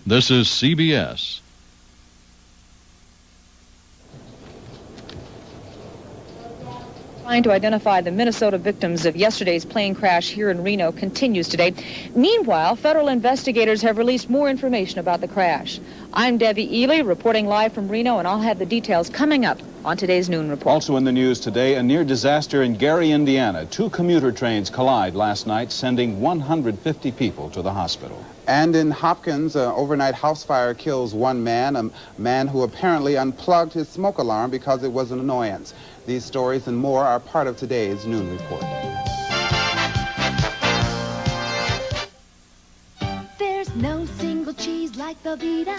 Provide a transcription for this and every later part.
This is CBS. Trying to identify the Minnesota victims of yesterday's plane crash here in Reno continues today. Meanwhile, federal investigators have released more information about the crash. I'm Debbie Ely reporting live from Reno, and I'll have the details coming up on today's Noon Report. Also in the news today, a near disaster in Gary, Indiana. 2 commuter trains collide last night, sending 150 people to the hospital. And in Hopkins, an overnight house fire kills 1 man, a man who apparently unplugged his smoke alarm because it was an annoyance. These stories and more are part of today's Noon Report. There's no single cheese like Velveeta.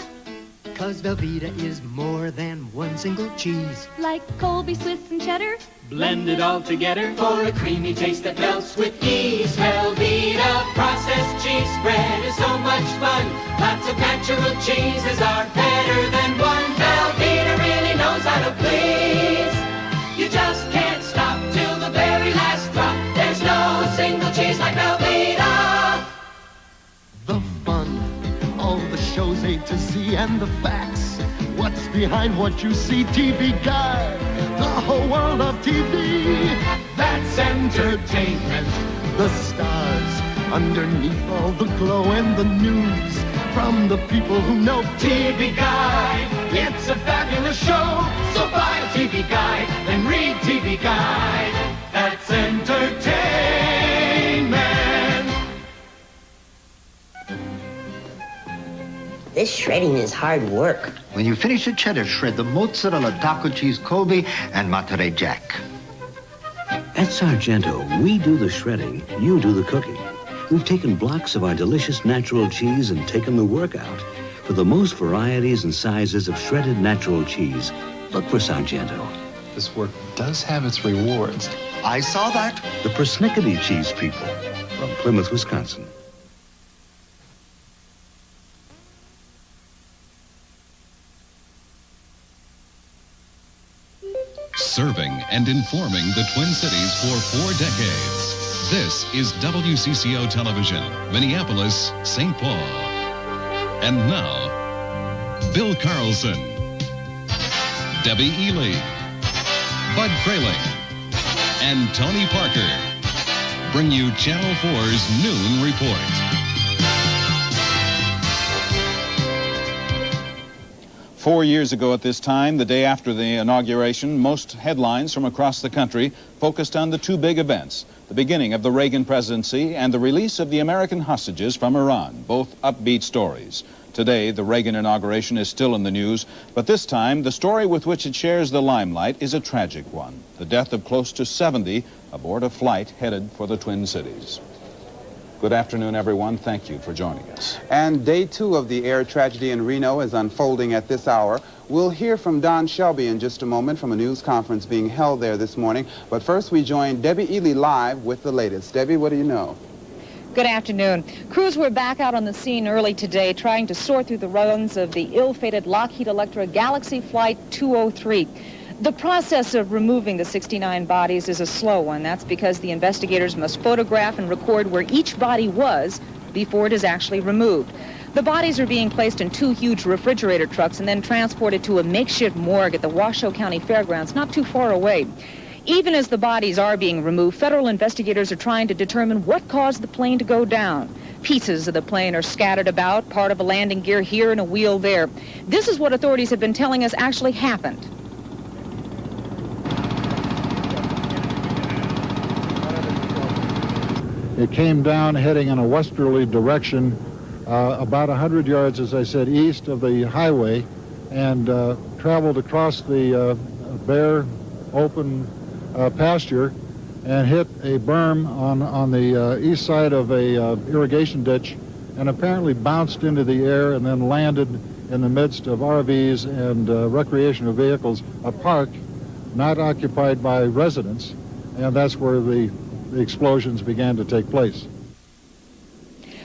'Cause Velveeta is more than one single cheese. Like Colby, Swiss, and cheddar. Blended all together for a creamy taste that melts with ease. Velveeta processed cheese spread is so much fun. Lots of natural cheeses are better than one. Velveeta really knows how to please. You just can't stop till the very last drop. There's no single cheese like Velveeta. The fun, all the shows A to Z and the facts. What's behind what you see? TV Guide, the whole world of TV. That's entertainment. The stars underneath all the glow and the news from the people who know. TV Guide, it's a fabulous show. So buy a TV Guide and read TV Guide. That's entertainment. This shredding is hard work. When you finish a cheddar, shred the mozzarella, taco cheese, Colby, and Monterey Jack. At Sargento, we do the shredding, you do the cooking. We've taken blocks of our delicious natural cheese and taken the work out. For the most varieties and sizes of shredded natural cheese, look for Sargento. This work does have its rewards. I saw that. The Persnickety Cheese People from Plymouth, Wisconsin. Serving and informing the Twin Cities for 4 decades. This is WCCO Television, Minneapolis, St. Paul. And now, Bill Carlson, Debbie Ely, Bud Kraling, and Tony Parker bring you Channel 4's Noon Report. Four years ago at this time, the day after the inauguration, most headlines from across the country focused on the 2 big events, the beginning of the Reagan presidency and the release of the American hostages from Iran, both upbeat stories. Today, the Reagan inauguration is still in the news, but this time, the story with which it shares the limelight is a tragic one, the death of close to 70 aboard a flight headed for the Twin Cities. Good afternoon, everyone. Thank you for joining us. And day 2 of the air tragedy in Reno is unfolding at this hour. We'll hear from Don Shelby in just a moment from a news conference being held there this morning. But first, we join Debbie Ely live with the latest. Debbie, what do you know? Good afternoon. Crews were back out on the scene early today trying to sort through the ruins of the ill-fated Lockheed Electra Galaxy Flight 203. The process of removing the 69 bodies is a slow one. That's because the investigators must photograph and record where each body was before it is actually removed. The bodies are being placed in 2 huge refrigerator trucks and then transported to a makeshift morgue at the Washoe County Fairgrounds, not too far away. Even as the bodies are being removed, federal investigators are trying to determine what caused the plane to go down. Pieces of the plane are scattered about, part of a landing gear here and a wheel there. This is what authorities have been telling us actually happened. It came down heading in a westerly direction, about 100 yards, as I said, east of the highway, and traveled across the bare, open pasture and hit a berm on the east side of a irrigation ditch and apparently bounced into the air and then landed in the midst of RVs and recreational vehicles, a park not occupied by residents, and that's where the explosions began to take place.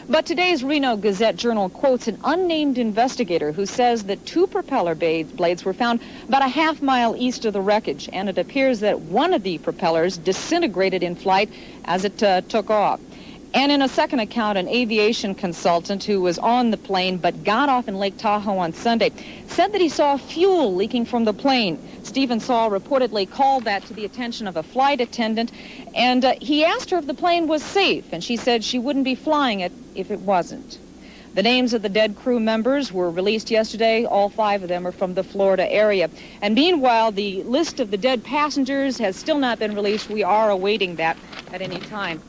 But today's Reno Gazette-Journal quotes an unnamed investigator who says that 2 propeller blades were found about a half-mile east of the wreckage, and it appears that one of the propellers disintegrated in flight as it took off. And in a second account, an aviation consultant who was on the plane but got off in Lake Tahoe on Sunday said that he saw fuel leaking from the plane. Stephen Saul reportedly called that to the attention of a flight attendant, and he asked her if the plane was safe, and she said she wouldn't be flying it if it wasn't. The names of the dead crew members were released yesterday. All 5 of them are from the Florida area. And meanwhile, the list of the dead passengers has still not been released. We are awaiting that at any time.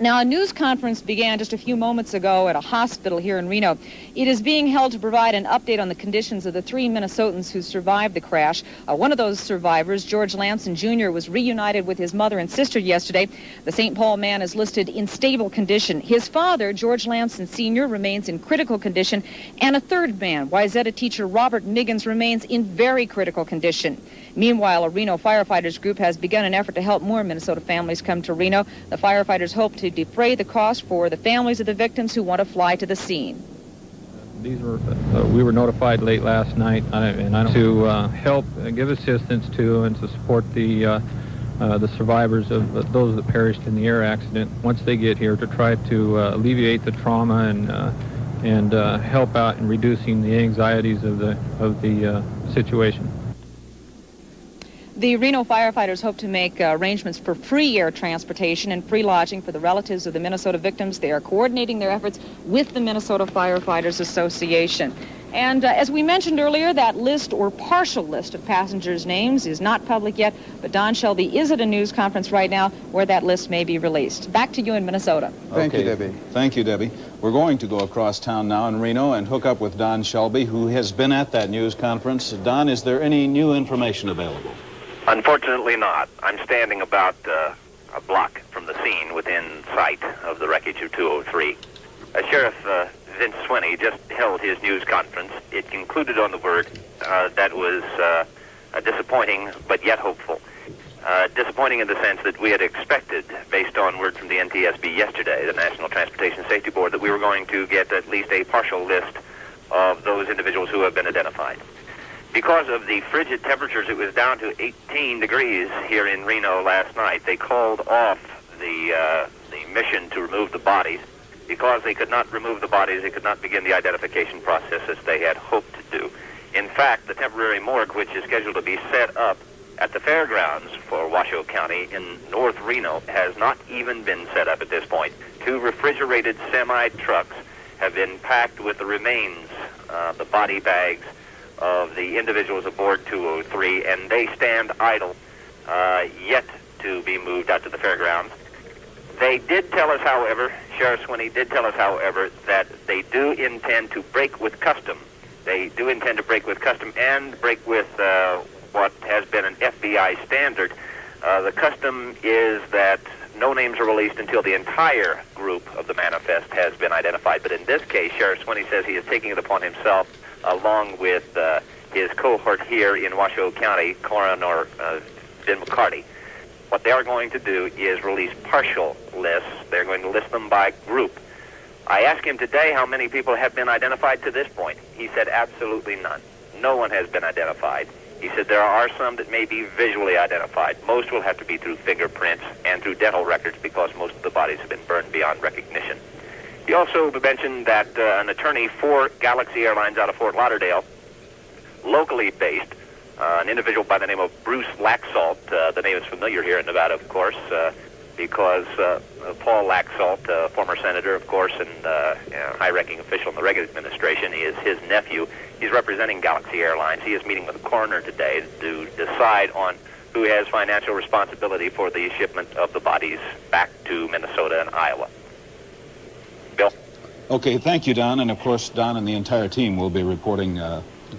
Now, a news conference began just a few moments ago at a hospital here in Reno. It is being held to provide an update on the conditions of the 3 Minnesotans who survived the crash. One of those survivors, George Lamson Jr., was reunited with his mother and sister yesterday. The St. Paul man is listed in stable condition. His father, George Lamson Sr., remains in critical condition, and a third man, Wayzata teacher Robert Miggins, remains in very critical condition. Meanwhile, a Reno firefighters group has begun an effort to help more Minnesota families come to Reno. The firefighters hope to defray the cost for the families of the victims who want to fly to the scene. These were we were notified late last night to help give assistance to and to support the survivors of those that perished in the air accident. Once they get here, to try to alleviate the trauma and help out in reducing the anxieties of the situation. The Reno firefighters hope to make arrangements for free air transportation and free lodging for the relatives of the Minnesota victims. They are coordinating their efforts with the Minnesota Firefighters Association. And as we mentioned earlier, that list or partial list of passengers' names is not public yet, but Don Shelby is at a news conference right now where that list may be released. Back to you in Minnesota. Thank you, Debbie. Thank you, Debbie. We're going to go across town now in Reno and hook up with Don Shelby, who has been at that news conference. Don, is there any new information available? Unfortunately not. I'm standing about a block from the scene within sight of the wreckage of 203. Sheriff Vince Swinney just held his news conference. It concluded on the word that was disappointing but yet hopeful. Disappointing in the sense that we had expected, based on word from the NTSB yesterday, the National Transportation Safety Board, that we were going to get at least a partial list of those individuals who have been identified. Because of the frigid temperatures, it was down to 18 degrees here in Reno last night. They called off the mission to remove the bodies. Because they could not remove the bodies, they could not begin the identification process as they had hoped to do. In fact, the temporary morgue, which is scheduled to be set up at the fairgrounds for Washoe County in North Reno, has not even been set up at this point. 2 refrigerated semi-trucks have been packed with the remains, the body bags, of the individuals aboard 203, and they stand idle, yet to be moved out to the fairgrounds. They did tell us, however, Sheriff Swinney did tell us, however, that they do intend to break with custom. They do intend to break with custom and break with what has been an FBI standard. The custom is that no names are released until the entire group of the manifest has been identified. But in this case, Sheriff Swinney says he is taking it upon himself, along with his cohort here in Washoe County, Coroner Ben McCarty. What they are going to do is release partial lists. They're going to list them by group. I asked him today how many people have been identified to this point. He said absolutely none. No one has been identified. He said there are some that may be visually identified. Most will have to be through fingerprints and through dental records because most of the bodies have been burned beyond recognition. He also mentioned that an attorney for Galaxy Airlines out of Fort Lauderdale, locally based, an individual by the name of Bruce Laxalt. The name is familiar here in Nevada, of course, because Paul Laxalt, former senator, of course, and high-ranking official in the Reagan administration, is his nephew. He's representing Galaxy Airlines. He is meeting with the coroner today to decide on who has financial responsibility for the shipment of the bodies back to Minnesota and Iowa. Bill? Okay, thank you, Don. And, of course, Don and the entire team will be reporting,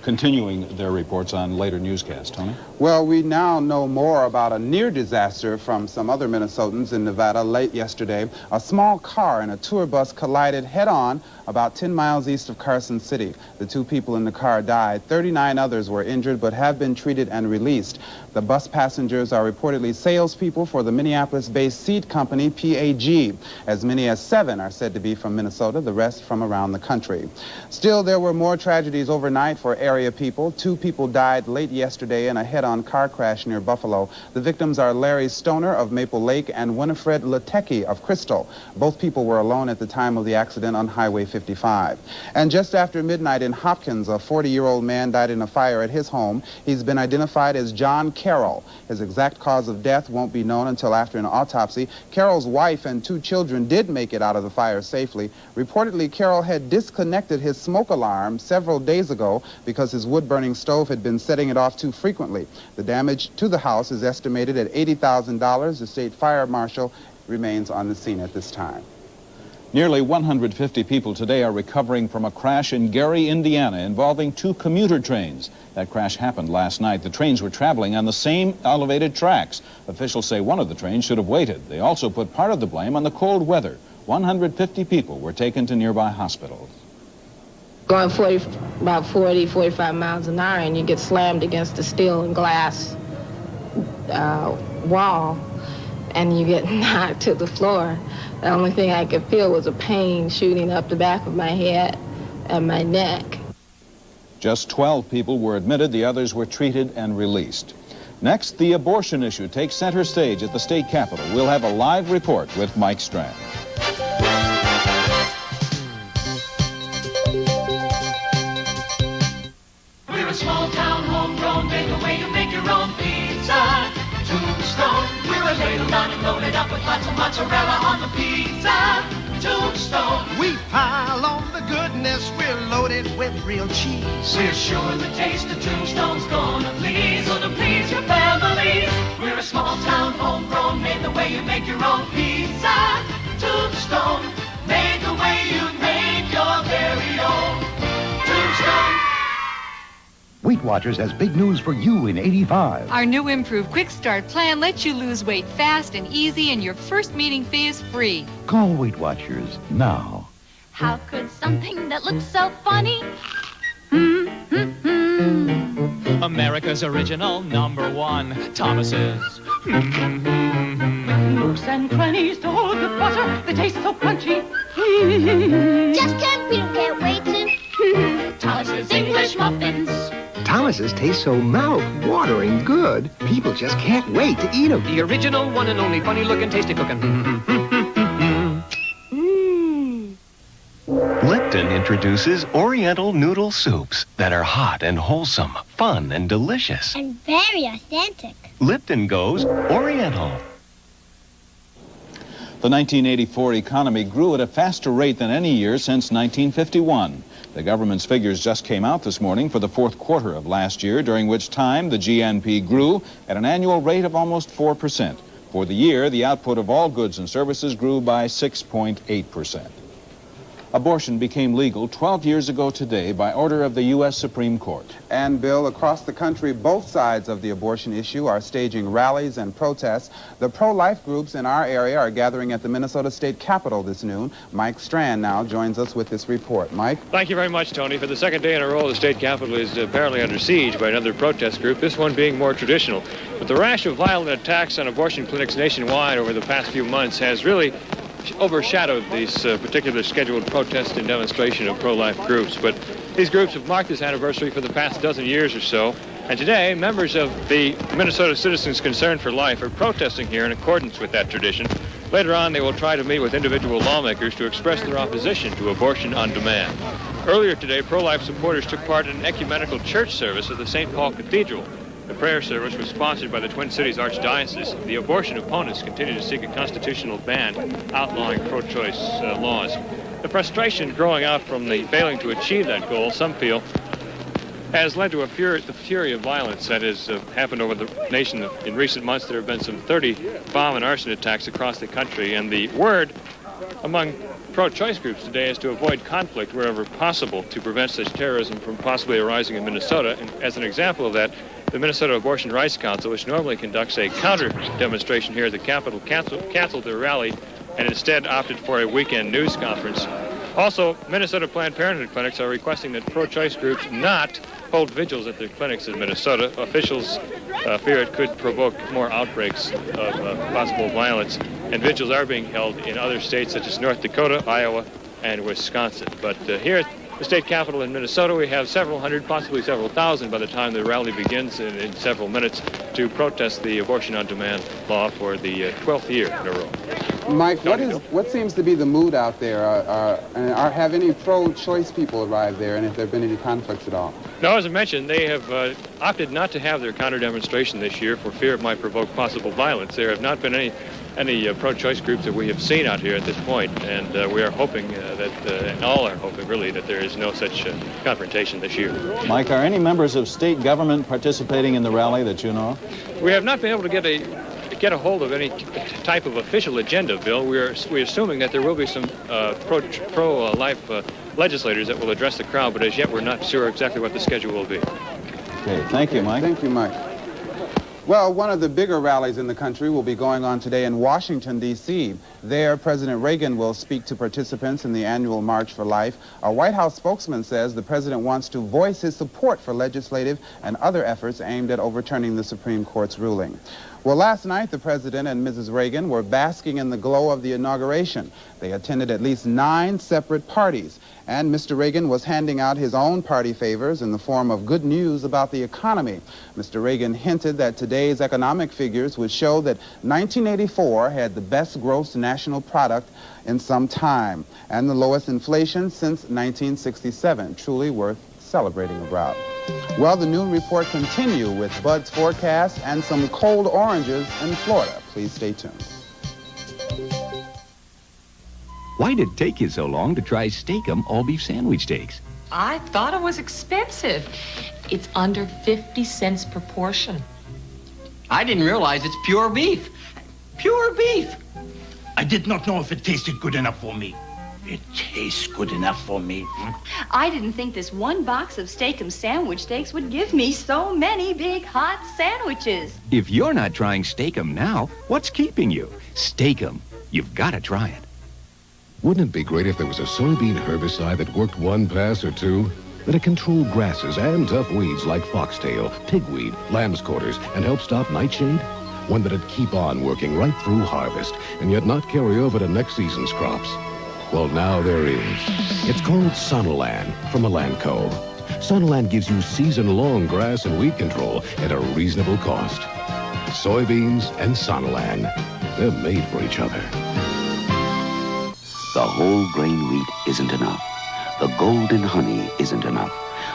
continuing their reports on later newscasts. Tony? Well, we now know more about a near disaster from some other Minnesotans in Nevada late yesterday. A small car and a tour bus collided head-on about 10 miles east of Carlson City. The 2 people in the car died. 39 others were injured but have been treated and released. The bus passengers are reportedly salespeople for the Minneapolis-based seed company PAG. As many as 7 are said to be from Minnesota, the rest from around the country. Still, there were more tragedies overnight for area people. 2 people died late yesterday in a head-on car crash near Buffalo. The victims are Larry Stoner of Maple Lake and Winifred Latecki of Crystal. Both people were alone at the time of the accident on Highway 55. And just after midnight in Hopkins, a 40-year-old man died in a fire at his home. He's been identified as John Carroll. His exact cause of death won't be known until after an autopsy. Carroll's wife and 2 children did make it out of the fire safely. Reportedly, Carroll had disconnected his smoke alarm several days ago because his wood-burning stove had been setting it off too frequently. The damage to the house is estimated at $80,000. The state fire marshal remains on the scene at this time. Nearly 150 people today are recovering from a crash in Gary, Indiana, involving 2 commuter trains. That crash happened last night. The trains were traveling on the same elevated tracks. Officials say one of the trains should have waited. They also put part of the blame on the cold weather. 150 people were taken to nearby hospitals. Going about 40, 45 miles an hour, and you get slammed against the steel and glass wall, and you get knocked to the floor. The only thing I could feel was a pain shooting up the back of my head and my neck. Just 12 people were admitted. The others were treated and released. Next, the abortion issue takes center stage at the state capitol. We'll have a live report with Mike Strand. We're a small town, homegrown, made the way you make your own pizza. Tombstone, we're a ladled on and loaded up with lots of mozzarella on the pizza. Tombstone, We pile on the goodness, we're loaded with real cheese. we're sure the taste of Tombstone's gonna please, oh, to please your family. We're a small town, homegrown, made the way you make your own pizza. Tombstone, made the way you make your very own. Tombstone. Weight Watchers has big news for you in 85. Our new improved Quick Start plan lets you lose weight fast and easy, and your first meeting fee is free. Call Weight Watchers now. How could something that looks so funny? America's original #1, Thomas's. Nooks and crannies to hold the butter, they taste so crunchy. Just can't beat 'em, can't wait to. Thomas's English muffins. Thomas's taste so mouth-watering good, people just can't wait to eat them. The original one and only funny-looking, tasty cooking. Lipton introduces Oriental noodle soups that are hot and wholesome, fun and delicious. And very authentic. Lipton goes Oriental. The 1984 economy grew at a faster rate than any year since 1951. The government's figures just came out this morning for the 4th quarter of last year, during which time the GNP grew at an annual rate of almost 4%. For the year, the output of all goods and services grew by 6.8%. Abortion became legal 12 years ago today by order of the U.S. Supreme Court. And, Bill, across the country, both sides of the abortion issue are staging rallies and protests. The pro-life groups in our area are gathering at the Minnesota State Capitol this noon. Mike Strand now joins us with this report. Mike? Thank you very much, Tony. For the second day in a row, the state capitol is apparently under siege by another protest group, this one being more traditional. But the rash of violent attacks on abortion clinics nationwide over the past few months has really overshadowed these particular scheduled protest and demonstration of pro-life groups. But these groups have marked this anniversary for the past dozen years or so. And today, members of the Minnesota Citizens Concerned for Life are protesting here in accordance with that tradition. Later on, they will try to meet with individual lawmakers to express their opposition to abortion on demand. Earlier today, pro-life supporters took part in an ecumenical church service at the St. Paul Cathedral. The prayer service was sponsored by the Twin Cities Archdiocese. The abortion opponents continue to seek a constitutional ban outlawing pro-choice laws. The frustration growing out from the failing to achieve that goal, some feel, has led to the fury of violence that has happened over the nation. In recent months, there have been some 30 bomb and arson attacks across the country, and the word among pro-choice groups today is to avoid conflict wherever possible to prevent such terrorism from possibly arising in Minnesota. And as an example of that, the Minnesota Abortion Rights Council, which normally conducts a counter-demonstration here at the Capitol, canceled their rally and instead opted for a weekend news conference. Also, Minnesota Planned Parenthood clinics are requesting that pro-choice groups not hold vigils at their clinics in Minnesota. Officials fear it could provoke more outbreaks of possible violence, and vigils are being held in other states such as North Dakota, Iowa, and Wisconsin. But here the state capitol in Minnesota, we have several hundred, possibly several thousand by the time the rally begins in several minutes to protest the abortion on demand law for the 12th year in a row. Mike, what seems to be the mood out there? Have any pro-choice people arrived there, and if there have been any conflicts at all? No, as I mentioned, they have opted not to have their counter-demonstration this year for fear it might provoke possible violence. There have not been any pro-choice groups that we have seen out here at this point, and we are hoping and all are hoping really that there is no such confrontation this year. Mike, are any members of state government participating in the rally that you know of? We have not been able to get a hold of any type of official agenda, Bill. We're assuming that there will be some pro-life legislators that will address the crowd, but as yet we're not sure exactly what the schedule will be. Okay, thank you, Mike. Thank you, Mike. Well, one of the bigger rallies in the country will be going on today in Washington, D.C. There, President Reagan will speak to participants in the annual March for Life. A White House spokesman says the president wants to voice his support for legislative and other efforts aimed at overturning the Supreme Court's ruling. Well, last night, the president and Mrs. Reagan were basking in the glow of the inauguration. They attended at least 9 separate parties, and Mr. Reagan was handing out his own party favors in the form of good news about the economy. Mr. Reagan hinted that today's economic figures would show that 1984 had the best gross national product in some time, and the lowest inflation since 1967. Truly worth celebrating about. Well, the noon report continue with Bud's forecast and some cold oranges in Florida. Please stay tuned. Why did it take you so long to try Steak-'em all-beef sandwich steaks? I thought it was expensive. It's under 50 cents per portion. I didn't realize it's pure beef. Pure beef. I did not know if it tasted good enough for me. It tastes good enough for me. I didn't think this one box of Steak-'em sandwich steaks would give me so many big hot sandwiches. If you're not trying Steak-'em now, what's keeping you? Steak-'em. You've got to try it. Wouldn't it be great if there was a soybean herbicide that worked one pass or two? That it controlled grasses and tough weeds like foxtail, pigweed, lamb's quarters, and help stop nightshade? One that'd keep on working right through harvest and yet not carry over to next season's crops. Well, now there is. It's called Sonalan from Elanco. Sonalan gives you season-long grass and weed control at a reasonable cost. Soybeans and Sonalan, they're made for each other. The whole grain wheat isn't enough. The golden honey isn't enough.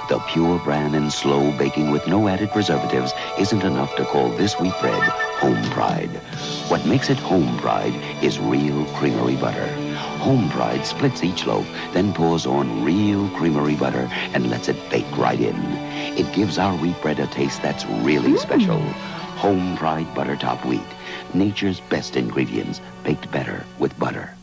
The pure bran and slow baking with no added preservatives isn't enough to call this wheat bread Home Pride. What makes it Home Pride is real creamery butter. Home Pride splits each loaf, then pours on real creamery butter and lets it bake right in. It gives our wheat bread a taste that's really special. Home Pride butter top wheat. Nature's best ingredients baked better with butter.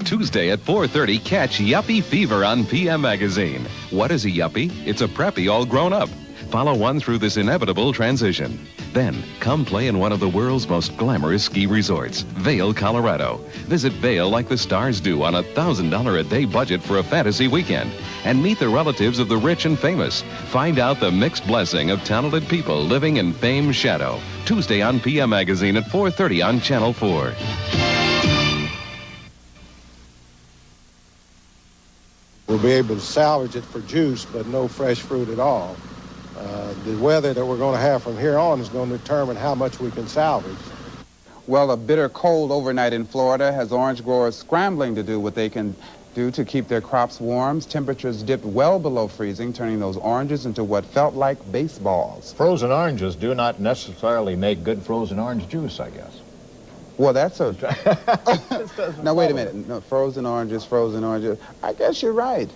Tuesday at 4:30, catch Yuppie Fever on PM Magazine. What is a yuppie? It's a preppy all grown up. Follow one through this inevitable transition. Then, come play in one of the world's most glamorous ski resorts, Vail, Colorado. Visit Vail like the stars do on a $1,000 a day budget for a fantasy weekend. And meet the relatives of the rich and famous. Find out the mixed blessing of talented people living in fame's shadow. Tuesday on PM Magazine at 4:30 on Channel 4. We'll be able to salvage it for juice, but no fresh fruit at all. The weather that we're going to have from here on is going to determine how much we can salvage. Well, a bitter cold overnight in Florida has orange growers scrambling to do what they can do to keep their crops warm. Temperatures dipped well below freezing, turning those oranges into what felt like baseballs. Frozen oranges do not necessarily make good frozen orange juice, I guess. Well, that's a... Now, wait a minute. No, frozen oranges. I guess you're right.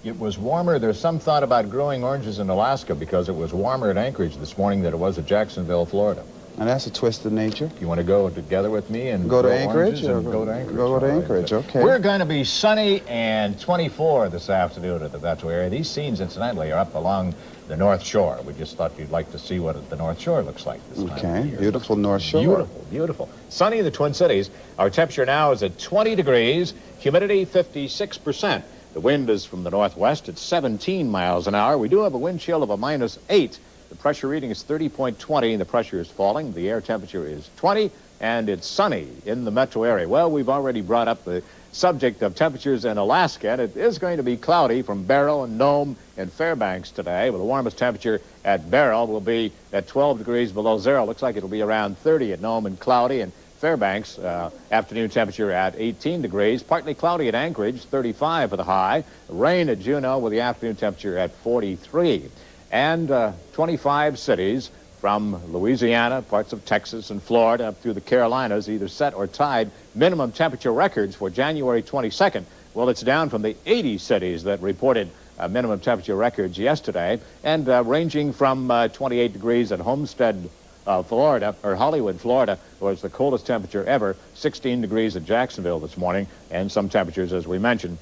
It was warmer. There's some thought about growing oranges in Alaska because it was warmer at Anchorage this morning than it was at Jacksonville, Florida. Now, that's a twist of nature. You want to go together with me and go to Anchorage? Go to Anchorage. Go to Anchorage, okay. We're going to be sunny and 24 this afternoon at the Metro area. These scenes, incidentally, are up along the North Shore. We just thought you'd like to see what the North Shore looks like this time of year. Beautiful North Shore. Beautiful, beautiful. Sunny in the Twin Cities. Our temperature now is at 20 degrees, humidity 56%. The wind is from the northwest at 17 miles an hour. We do have a wind chill of a -8. The pressure reading is 30.20, and the pressure is falling. The air temperature is 20, and it's sunny in the metro area. Well, we've already brought up the subject of temperatures in Alaska, and it is going to be cloudy from Barrow and Nome and Fairbanks today. Well, the warmest temperature at Barrow will be at 12 degrees below zero. Looks like it'll be around 30 at Nome and cloudy, and Fairbanks, afternoon temperature at 18 degrees. Partly cloudy at Anchorage, 35 for the high. Rain at Juneau with the afternoon temperature at 43. And 25 cities from Louisiana, parts of Texas and Florida up through the Carolinas either set or tied minimum temperature records for January 22nd. Well, it's down from the 80 cities that reported minimum temperature records yesterday, and ranging from 28 degrees at Homestead, Florida, or Hollywood, Florida, was the coldest temperature ever, 16 degrees at Jacksonville this morning, and some temperatures, as we mentioned,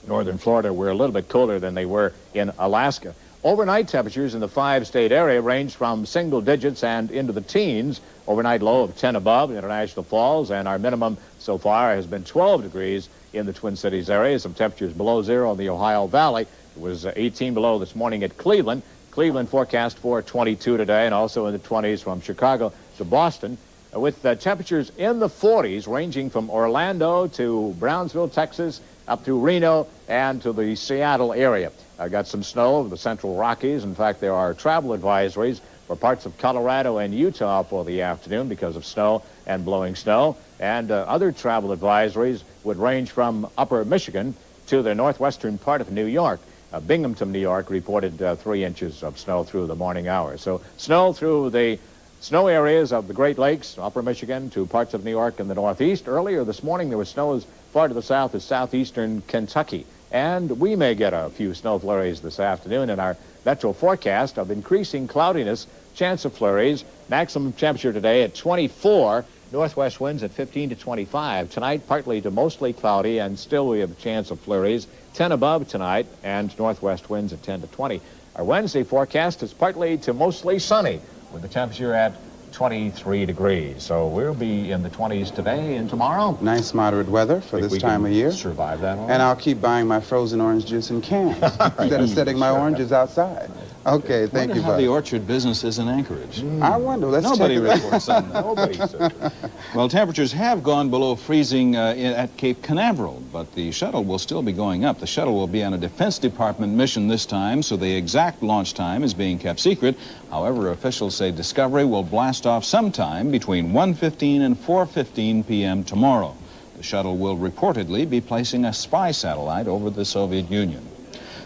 northern Florida were a little bit cooler than they were in Alaska. Overnight temperatures in the 5-state area range from single digits and into the teens. Overnight low of 10 above in International Falls, and our minimum so far has been 12 degrees in the Twin Cities area. Some temperatures below zero in the Ohio Valley. It was 18 below this morning at Cleveland. Cleveland forecast for 22 today, and also in the 20s from Chicago to Boston, with temperatures in the 40s ranging from Orlando to Brownsville, Texas, up to Reno and to the Seattle area. I got some snow over the Central Rockies. In fact, there are travel advisories for parts of Colorado and Utah for the afternoon because of snow and blowing snow. And other travel advisories would range from upper Michigan to the northwestern part of New York. Binghamton, New York, reported 3 inches of snow through the morning hours. So snow through the snow areas of the Great Lakes, upper Michigan, to parts of New York and the Northeast. Earlier this morning, there was snow as far to the south as southeastern Kentucky. And we may get a few snow flurries this afternoon in our metro forecast of increasing cloudiness, chance of flurries. Maximum temperature today at 24, northwest winds at 15 to 25. Tonight, partly to mostly cloudy, and still we have a chance of flurries. 10 above tonight, and northwest winds at 10 to 20. Our Wednesday forecast is partly to mostly sunny, with the temperature at 23 degrees. So we'll be in the 20s today and tomorrow. Nice moderate weather for this time of year. Survive that one. And I'll keep buying my frozen orange juice in cans instead of setting my oranges outside. Okay, thank you, how buddy. the orchard business is in Anchorage. I wonder. Let's Nobody check it reports on that. Nobody said. Well, temperatures have gone below freezing at Cape Canaveral, but the shuttle will still be going up. The shuttle will be on a Defense Department mission this time, so the exact launch time is being kept secret. However, officials say Discovery will blast off sometime between 1:15 and 4:15 p.m. tomorrow. The shuttle will reportedly be placing a spy satellite over the Soviet Union.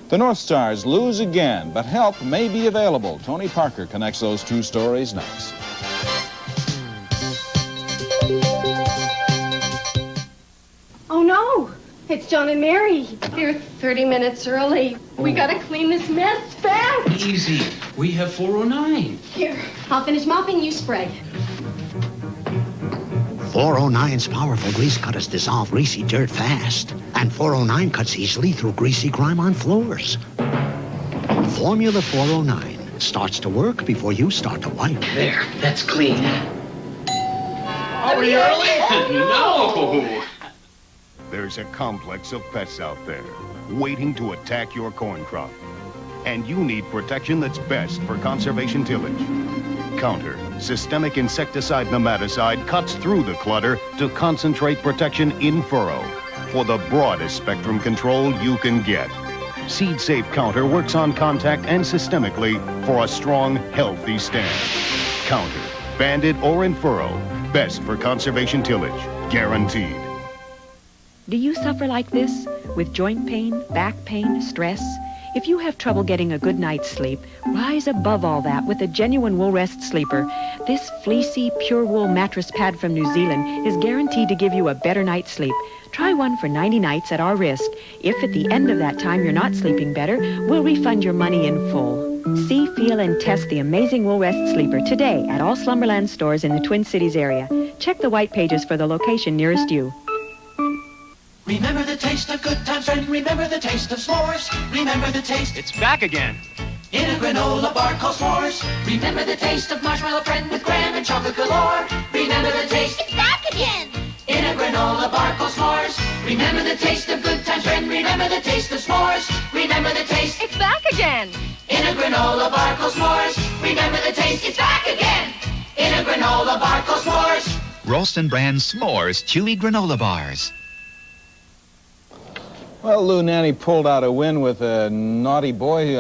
The North Stars lose again, but help may be available. Tony Parker connects those two stories next. Oh, no. It's John and Mary. They're 30 minutes early. We gotta clean this mess fast. Easy. We have 409. Here, I'll finish mopping, you spray. 409's powerful grease cutters dissolve greasy dirt fast. And 409 cuts easily through greasy grime on floors. Formula 409 starts to work before you start to wipe. There, that's clean. Are we early? No! There's a complex of pests out there waiting to attack your corn crop. And you need protection that's best for conservation tillage. Counter Systemic Insecticide Nematicide cuts through the clutter to concentrate protection in furrow for the broadest spectrum control you can get. Seed Safe Counter works on contact and systemically for a strong, healthy stand. Counter, banded or in furrow, best for conservation tillage, guaranteed. Do you suffer like this, with joint pain, back pain, stress? If you have trouble getting a good night's sleep, rise above all that with a genuine Wool Rest Sleeper. This fleecy, pure wool mattress pad from New Zealand is guaranteed to give you a better night's sleep. Try one for 90 nights at our risk. If at the end of that time you're not sleeping better, we'll refund your money in full. See, feel, and test the amazing Wool Rest Sleeper today at all Slumberland stores in the Twin Cities area. Check the white pages for the location nearest you. Remember the taste of good times, friend. Remember the taste of s'mores. Remember the taste. It's back again. In a granola bar called s'mores. Remember the taste of marshmallow friend with graham and chocolate galore. Remember the taste. It's back again. In a granola bar called s'mores. Remember the taste of good times, friend. Remember the taste of s'mores. Remember the taste. It's back again. In a granola bar called s'mores. Remember the taste. It's back again. In a granola bar called s'mores. Ralston brand S'mores chewy granola bars. Well, Lou Nanny pulled out a win with a naughty boy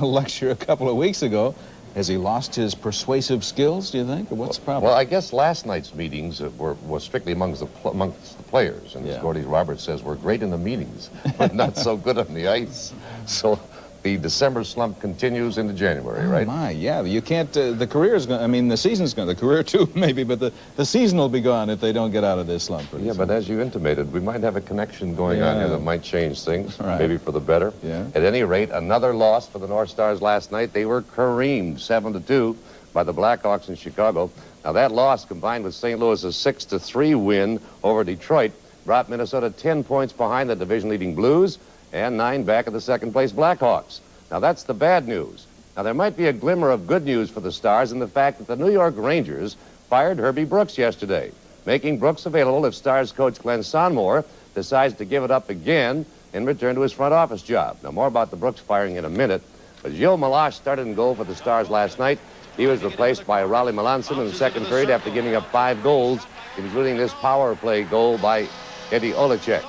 lecture a couple of weeks ago. Has he lost his persuasive skills, do you think, or what's the problem? Well, I guess last night's meetings were strictly amongst the players, and as Gordy Roberts says, we're great in the meetings, but not so good on the ice. So the December slump continues into January, right? Oh, my, yeah. You can't, the career's going, I mean, the season's going, the career too, maybe, but the season will be gone if they don't get out of this slump. Yeah, but as you intimated, we might have a connection going on here that might change things, maybe for the better. Yeah. At any rate, another loss for the North Stars last night. They were creamed 7-2 by the Blackhawks in Chicago. Now, that loss, combined with St. Louis's 6-3 win over Detroit, brought Minnesota 10 points behind the division-leading Blues and 9 back of the second-place Blackhawks. Now, that's the bad news. Now, there might be a glimmer of good news for the Stars in the fact that the New York Rangers fired Herbie Brooks yesterday, making Brooks available if Stars coach Glenn Sonmore decides to give it up again and return to his front office job. Now, more about the Brooks firing in a minute, but Gilles Meloche started in goal for the Stars last night. He was replaced by Raleigh Melanson in the second period after giving up 5 goals, including this power play goal by Eddie Olechek.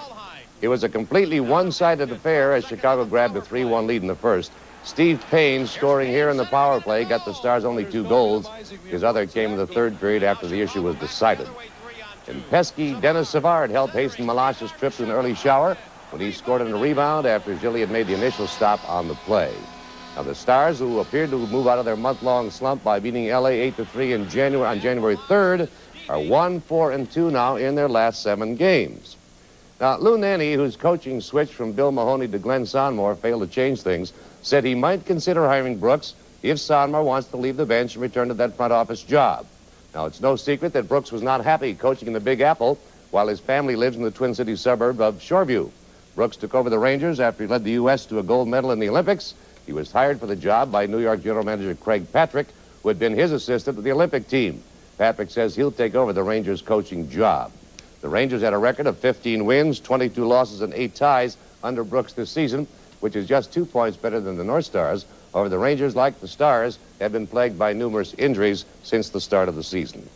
It was a completely one-sided affair as Chicago grabbed a 3-1 lead in the first. Steve Payne, scoring here in the power play, got the Stars only 2 goals. His other came in the third period after the issue was decided. And pesky Dennis Savard helped hasten Meloche's trip to an early shower when he scored on a rebound after Gilly had made the initial stop on the play. Now, the Stars, who appeared to move out of their month-long slump by beating L.A. 8-3 on January 3rd, are 1-4-2 now in their last 7 games. Now, Lou Nanny, whose coaching switch from Bill Mahoney to Glenn Sonmore failed to change things, said he might consider hiring Brooks if Sonmore wants to leave the bench and return to that front office job. Now, it's no secret that Brooks was not happy coaching in the Big Apple while his family lives in the Twin Cities suburb of Shoreview. Brooks took over the Rangers after he led the U.S. to a gold medal in the Olympics. He was hired for the job by New York General Manager Craig Patrick, who had been his assistant with the Olympic team. Patrick says he'll take over the Rangers coaching job. The Rangers had a record of 15 wins, 22 losses, and 8 ties under Brooks this season, which is just 2 points better than the North Stars. However, the Rangers, like the Stars, have been plagued by numerous injuries since the start of the season.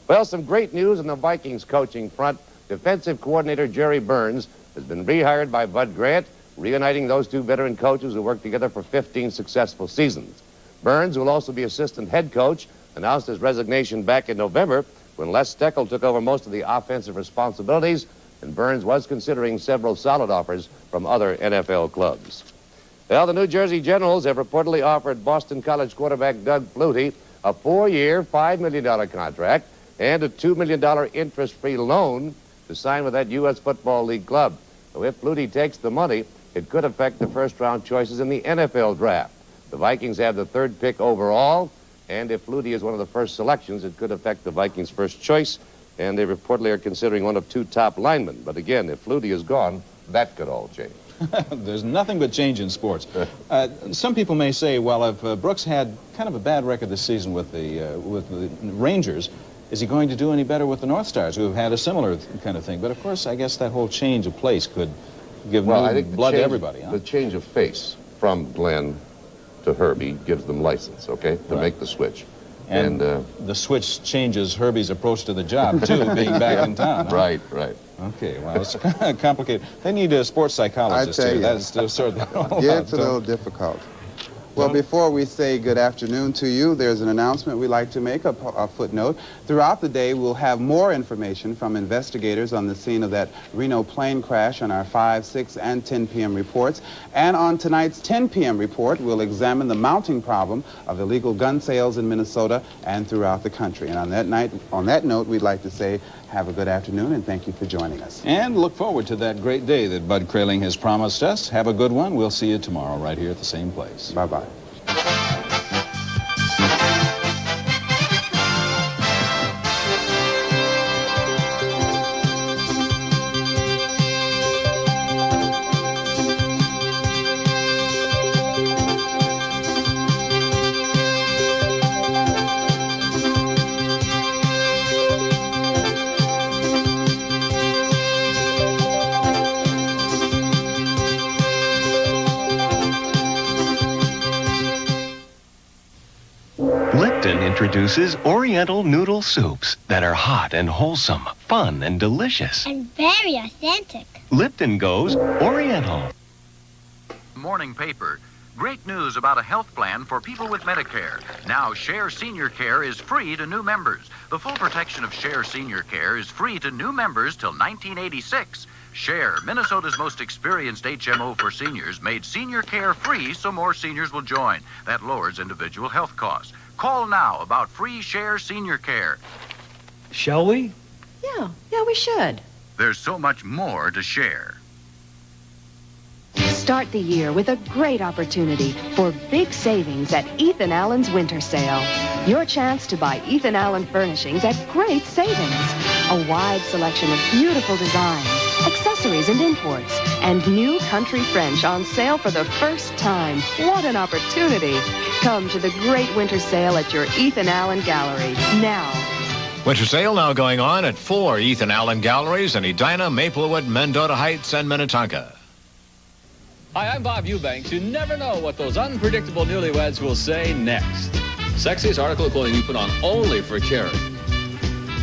Well, some great news on the Vikings coaching front. Defensive coordinator Jerry Burns has been rehired by Bud Grant, reuniting those 2 veteran coaches who worked together for 15 successful seasons. Burns, who will also be assistant head coach, announced his resignation back in November when Les Steckel took over most of the offensive responsibilities, and Burns was considering several solid offers from other NFL clubs. Well, the New Jersey Generals have reportedly offered Boston College quarterback Doug Flutie a 4-year, $5 million contract and a $2 million interest-free loan to sign with that U.S. Football League club. So if Flutie takes the money, it could affect the first-round choices in the NFL draft. The Vikings have the 3rd pick overall, and if Flutie is one of the first selections, it could affect the Vikings' first choice, and they reportedly are considering one of 2 top linemen. But again, if Flutie is gone, that could all change. There's nothing but change in sports. Some people may say, well, if Brooks had kind of a bad record this season with the Rangers, is he going to do any better with the North Stars, who have had a similar kind of thing? But, of course, I guess that whole change of place could give new blood to everybody. Huh? The change of face from Glenn to Herbie gives them license, okay, to make the switch. And the switch changes Herbie's approach to the job, too, being back in town. Huh? Right, right. Okay, well, it's complicated. They need a sports psychologist, too. That's sort of it's a little difficult. Well, before we say good afternoon to you, there's an announcement we'd like to make, a footnote. Throughout the day, we'll have more information from investigators on the scene of that Reno plane crash on our 5, 6, and 10 p.m. reports. And on tonight's 10 p.m. report, we'll examine the mounting problem of illegal gun sales in Minnesota and throughout the country. And on that note, we'd like to say have a good afternoon, and thank you for joining us. And look forward to that great day that Bud Kraling has promised us. Have a good one. We'll see you tomorrow right here at the same place. Bye-bye. Lipton introduces Oriental noodle soups that are hot and wholesome, fun and delicious. And very authentic. Lipton goes Oriental. Morning paper. Great news about a health plan for people with Medicare. Now, Share Senior Care is free to new members. The full protection of Share Senior Care is free to new members till 1986. Share, Minnesota's most experienced HMO for seniors, made senior care free so more seniors will join. That lowers individual health costs. Call now about free Share Senior Care. Shall we? Yeah, we should. There's so much more to share. Start the year with a great opportunity for big savings at Ethan Allen's winter sale. Your chance to buy Ethan Allen furnishings at great savings. A wide selection of beautiful designs, accessories and imports, and new country French on sale for the first time. What an opportunity. Come to the great winter sale at your Ethan Allen Gallery now. Winter sale now going on at 4 Ethan Allen Galleries in Edina, Maplewood, Mendota Heights, and Minnetonka. Hi, I'm Bob Eubanks. You never know what those unpredictable newlyweds will say next. Sexiest article of clothing you put on only for charity.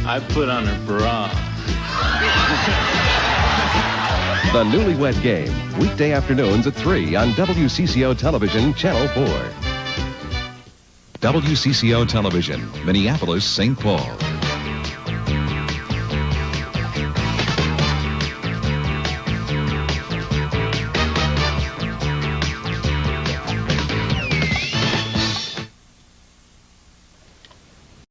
I put on a bra. The Newlywed Game, weekday afternoons at 3 on WCCO Television, Channel 4. WCCO Television, Minneapolis, St. Paul.